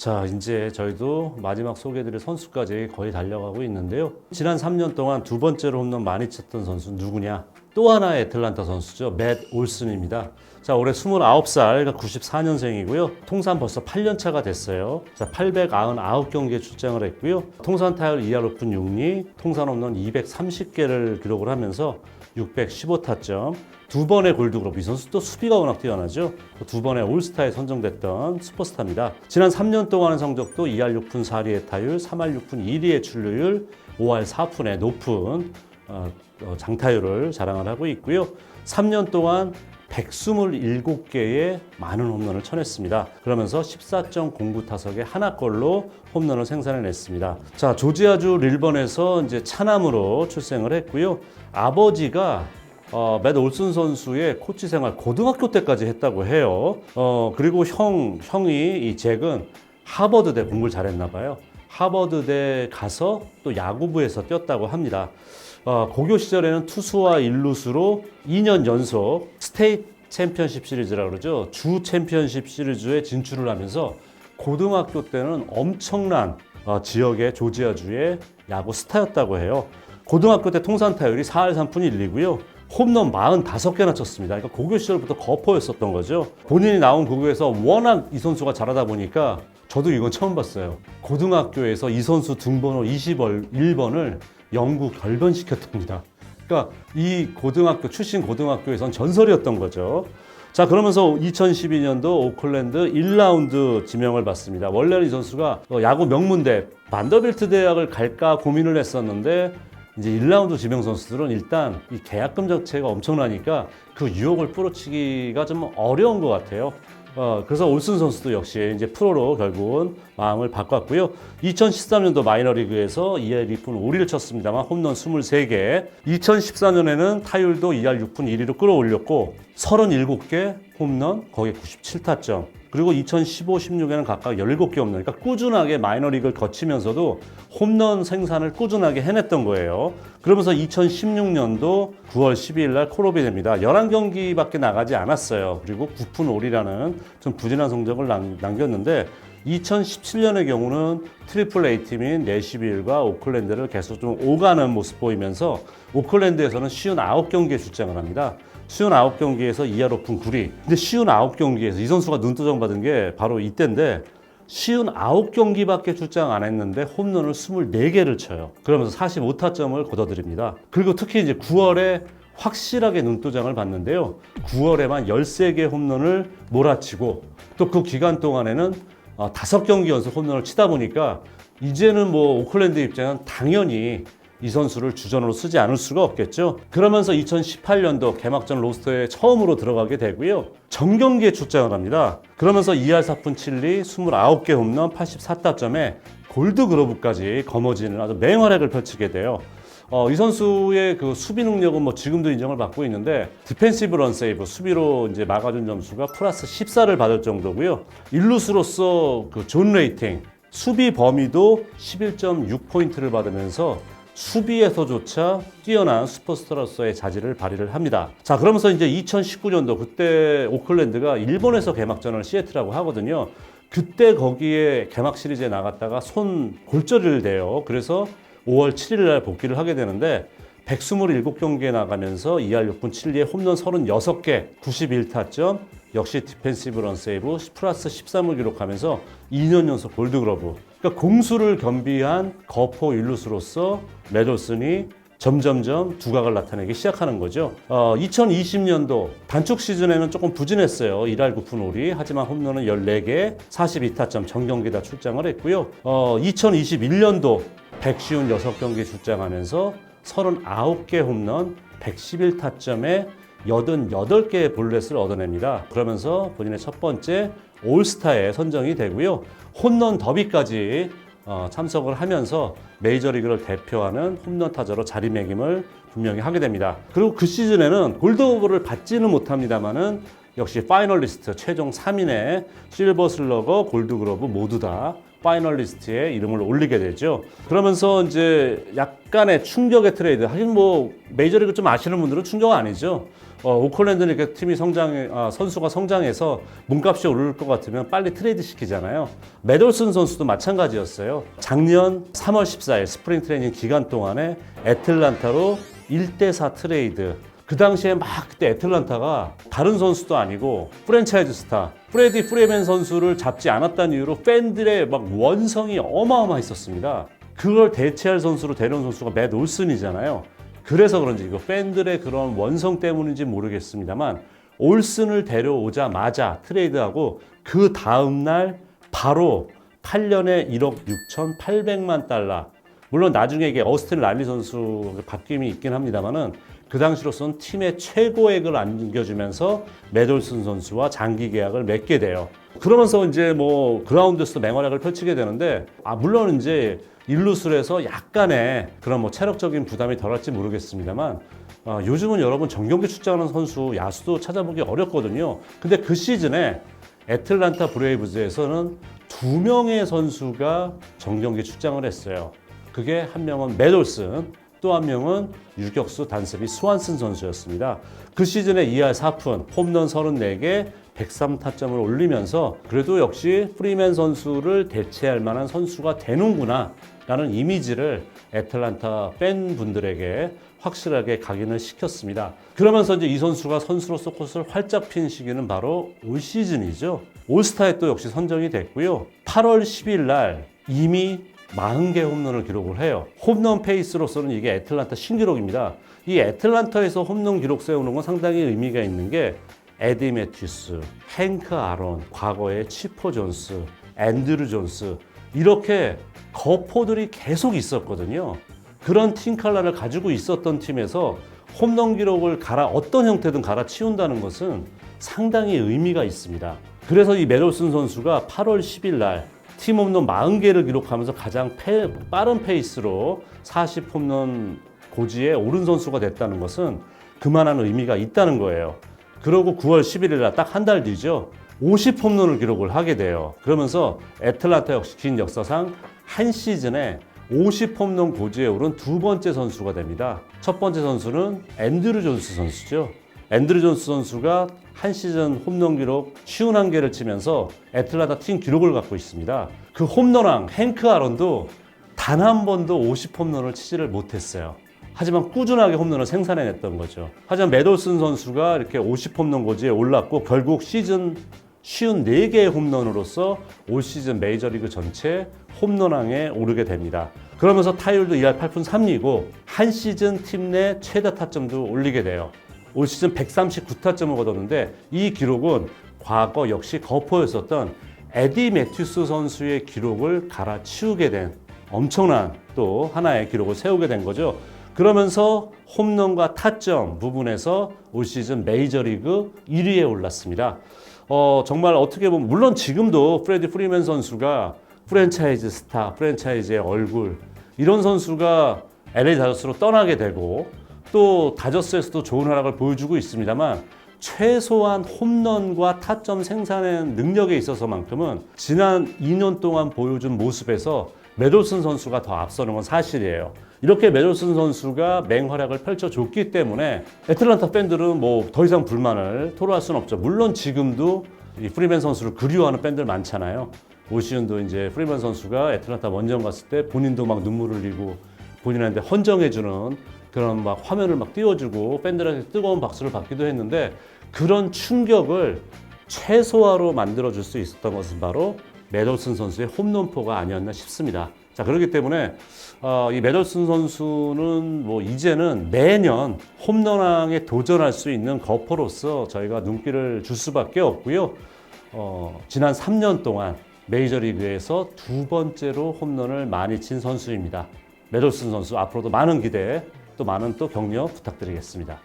자, 이제 저희도 마지막 소개해드릴 선수까지 거의 달려가고 있는데요. 지난 3년 동안 두 번째로 홈런 많이 쳤던 선수 누구냐? 또 하나의 애틀란타 선수죠. 맷 올슨입니다. 자, 올해 29살, 그러니까 94년생이고요. 통산 벌써 8년 차가 됐어요. 자, 899경기에 출장을 했고요. 통산 타율 2할 오픈 6리, 통산 홈런 230개를 기록을 하면서 615타점, 두 번의 골드글러브. 이 선수 또 수비가 워낙 뛰어나죠. 두 번의 올스타에 선정됐던 슈퍼스타입니다. 지난 3년 동안의 성적도 2할 6푼 4리의 타율, 3할 6푼 2리의 출루율, 5할 4푼의 높은 장타율을 자랑을 하고 있고요. 3년 동안 127개의 많은 홈런을 쳐냈습니다. 그러면서 14.09타석에 하나꼴로 홈런을 생산해냈습니다. 자, 조지아주 릴번에서 이제 차남으로 출생을 했고요. 아버지가 맷 올슨 선수의 코치 생활 고등학교 때까지 했다고 해요. 그리고 형이 이 잭은 하버드대 공부를 잘했나 봐요. 하버드대 가서 또 야구부에서 뛰었다고 합니다. 고교 시절에는 투수와 일루수로 2년 연속 스테이트 챔피언십 시리즈라고 그러죠. 주 챔피언십 시리즈에 진출을 하면서 고등학교 때는 엄청난 지역의 조지아주의 야구 스타였다고 해요. 고등학교 때 통산 타율이 4할 3푼 1리고요. 홈런 45개나 쳤습니다. 그러니까 고교 시절부터 거포였었던 거죠. 본인이 나온 고교에서 워낙 이 선수가 잘하다 보니까 저도 이건 처음 봤어요. 고등학교에서 이 선수 등번호 21번을 영구 결번시켰답니다. 그러니까 이 고등학교 출신 고등학교에선 전설이었던 거죠. 자, 그러면서 2012년도 오클랜드 1라운드 지명을 받습니다. 원래는 이 선수가 야구 명문대 반더빌트 대학을 갈까 고민을 했었는데 이제 1라운드 지명 선수들은 일단 이 계약금 자체가 엄청나니까 그 유혹을 뿌리치기가 좀 어려운 것 같아요. 그래서 올슨 선수도 역시 이제 프로로 결국은 마음을 바꿨고요. 2013년도 마이너리그에서 2할 2푼 5리를 쳤습니다만 홈런 23개. 2014년에는 타율도 2할 6푼 1리로 끌어올렸고 37개 홈런, 거기에 97타점. 그리고 2015, 16에는 각각 17개 홈런. 그러니까 꾸준하게 마이너리그를 거치면서도 홈런 생산을 꾸준하게 해냈던 거예요. 그러면서 2016년도 9월 12일 날 콜업이 됩니다. 11경기밖에 나가지 않았어요. 그리고 9푼 5리라는 좀 부진한 성적을 남겼는데 2017년의 경우는 트리플 A 팀인 내시빌과 오클랜드를 계속 좀 오가는 모습 보이면서 오클랜드에서는 59경기에 출장을 합니다. 59경기에서 2할 오픈 9리. 근데 59경기에서 이 선수가 눈도장 받은 게 바로 이때인데 59경기밖에 출장 안 했는데 홈런을 24개를 쳐요. 그러면서 45타점을 거둬들입니다. 그리고 특히 이제 9월에 확실하게 눈도장을 받는데요. 9월에만 13개 홈런을 몰아치고 또 그 기간 동안에는 5경기 연속 홈런을 치다 보니까 이제는 뭐 오클랜드 입장은 당연히 이 선수를 주전으로 쓰지 않을 수가 없겠죠. 그러면서 2018년도 개막전 로스터에 처음으로 들어가게 되고요. 정경기에 출장을 합니다. 그러면서 2할 4푼 7리 29개 홈런 84타점에 골드그러브까지 거머쥐는 아주 맹활약을 펼치게 돼요. 이 선수의 그 수비 능력은 뭐 지금도 인정을 받고 있는데 디펜시브 런 세이브, 수비로 이제 막아준 점수가 플러스 14를 받을 정도고요. 일루수로서 그 존 레이팅, 수비 범위도 11.6포인트를 받으면서 수비에서조차 뛰어난 슈퍼스타로서의 자질을 발휘를 합니다. 자, 그러면서 이제 2019년도 그때 오클랜드가 일본에서 개막전을 시애틀하고 하거든요. 그때 거기에 개막 시리즈에 나갔다가 손 골절을 대요. 그래서 5월 7일 날 복귀를 하게 되는데 127경기에 나가면서 2할 6푼 7리에 홈런 36개, 91타점, 역시 디펜시브 런 세이브 플러스 13을 기록하면서 2년 연속 골드그러브. 그러니까 공수를 겸비한 거포 일루수로서 맷 올슨이 점점점 두각을 나타내기 시작하는 거죠. 2020년도 단축 시즌에는 조금 부진했어요. 1할 9푼 5리. 하지만 홈런은 14개, 42타점 정경기 다 출장을 했고요. 2021년도 156경기 출장하면서 39개 홈런, 111타점에 88개의 볼넷을 얻어냅니다. 그러면서 본인의 첫 번째 올스타에 선정이 되고요. 홈런 더비까지 참석을 하면서 메이저리그를 대표하는 홈런 타자로 자리매김을 분명히 하게 됩니다. 그리고 그 시즌에는 골드오버를 받지는 못합니다만은 역시 파이널리스트 최종 3인의 실버 슬러거, 골드그러브 모두 다 파이널리스트에 이름을 올리게 되죠. 그러면서 이제 약간의 충격의 트레이드. 하긴 뭐 메이저리그 좀 아시는 분들은 충격 아니죠. 오클랜드는 이렇게 팀이 선수가 성장해서 몸값이 오를 것 같으면 빨리 트레이드 시키잖아요. 매돌슨 선수도 마찬가지였어요. 작년 3월 14일 스프링 트레이닝 기간 동안에 애틀란타로 1대4 트레이드. 그 당시에 막 그때 애틀란타가 다른 선수도 아니고 프랜차이즈 스타 프레디 프리맨 선수를 잡지 않았다는 이유로 팬들의 막 원성이 어마어마했었습니다. 그걸 대체할 선수로 데려온 선수가 맷 올슨이잖아요. 그래서 그런지 이거 팬들의 그런 원성 때문인지 모르겠습니다만 올슨을 데려오자마자 트레이드하고 그 다음날 바로 8년에 1억 6,800만 달러. 물론 나중에 이게 어스틴 랄리 선수 바뀜이 있긴 합니다만은 그 당시로서는 팀의 최고액을 안겨주면서 매돌슨 선수와 장기 계약을 맺게 돼요. 그러면서 이제 뭐 그라운드에서도 맹활약을 펼치게 되는데, 물론 이제 일루술에서 약간의 그런 뭐 체력적인 부담이 덜할지 모르겠습니다만, 요즘은 여러분 정경기 출장하는 선수 야수도 찾아보기 어렵거든요. 근데 그 시즌에 애틀란타 브레이브즈에서는 2명의 선수가 정경기 출장을 했어요. 그게 한 명은 매돌슨, 또 한 명은 유격수 단스비 스완슨 선수였습니다. 그 시즌에 2할 4푼, 홈런 34개, 103타점을 올리면서 그래도 역시 프리맨 선수를 대체할 만한 선수가 되는구나 라는 이미지를 애틀란타 팬분들에게 확실하게 각인을 시켰습니다. 그러면서 이제 이 선수가 선수로서 꽃을 활짝 핀 시기는 바로 올 시즌이죠. 올스타에 또 역시 선정이 됐고요. 8월 10일 날 이미 40개 홈런을 기록을 해요. 홈런 페이스로서는 이게 애틀란타 신기록입니다. 이 애틀란타에서 홈런 기록 세우는 건 상당히 의미가 있는 게 에디 매튜스, 행크 아론, 과거에 치퍼 존스, 앤드루 존스 이렇게 거포들이 계속 있었거든요. 그런 팀 칼라를 가지고 있었던 팀에서 홈런 기록을 어떤 형태든 갈아치운다는 것은 상당히 의미가 있습니다. 그래서 이 매돌슨 선수가 8월 10일 날 팀 홈런 40개를 기록하면서 가장 빠른 페이스로 40홈런 고지에 오른 선수가 됐다는 것은 그만한 의미가 있다는 거예요. 그러고 9월 11일 날 딱 한 달 뒤죠. 50홈런을 기록을 하게 돼요. 그러면서 애틀란타 역시 긴 역사상 한 시즌에 50홈런 고지에 오른 두 번째 선수가 됩니다. 첫 번째 선수는 앤드루 존스 선수죠. 앤드루 존스 선수가 한 시즌 홈런 기록 51개를 치면서 애틀란타 팀 기록을 갖고 있습니다. 그 홈런왕 행크 아론도 단 한 번도 50홈런을 치지를 못했어요. 하지만 꾸준하게 홈런을 생산해냈던 거죠. 하지만 매돌슨 선수가 이렇게 50홈런 고지에 올랐고 결국 시즌 54개의 홈런으로서 올 시즌 메이저리그 전체 홈런왕에 오르게 됩니다. 그러면서 타율도 2할 8푼 3리고 한 시즌 팀 내 최다 타점도 올리게 돼요. 올 시즌 139타점을 거뒀는데 이 기록은 과거 역시 거포였었던 에디 매튜스 선수의 기록을 갈아치우게 된 엄청난 또 하나의 기록을 세우게 된 거죠. 그러면서 홈런과 타점 부분에서 올 시즌 메이저리그 1위에 올랐습니다. 정말 어떻게 보면 물론 지금도 프레디 프리맨 선수가 프랜차이즈 스타, 프랜차이즈의 얼굴 이런 선수가 LA 다저스로 떠나게 되고 또 다저스에서도 좋은 활약을 보여주고 있습니다만 최소한 홈런과 타점 생산의 능력에 있어서만큼은 지난 2년 동안 보여준 모습에서 매돌슨 선수가 더 앞서는 건 사실이에요. 이렇게 매돌슨 선수가 맹활약을 펼쳐줬기 때문에 애틀란타 팬들은 뭐 더 이상 불만을 토로할 수는 없죠. 물론 지금도 이 프리맨 선수를 그리워하는 팬들 많잖아요. 올 시즌도 이제 프리맨 선수가 애틀란타 원정 갔을 때 본인도 막 눈물을 흘리고 본인한테 헌정해주는 그런 막 화면을 막 띄워주고 팬들한테 뜨거운 박수를 받기도 했는데 그런 충격을 최소화로 만들어줄 수 있었던 것은 바로 매돌슨 선수의 홈런포가 아니었나 싶습니다. 자, 그렇기 때문에 이 매돌슨 선수는 뭐 이제는 매년 홈런왕에 도전할 수 있는 거포로서 저희가 눈길을 줄 수밖에 없고요. 지난 3년 동안 메이저리그에서 두 번째로 홈런을 많이 친 선수입니다. 매돌슨 선수 앞으로도 많은 기대 또 많은 또 격려 부탁드리겠습니다.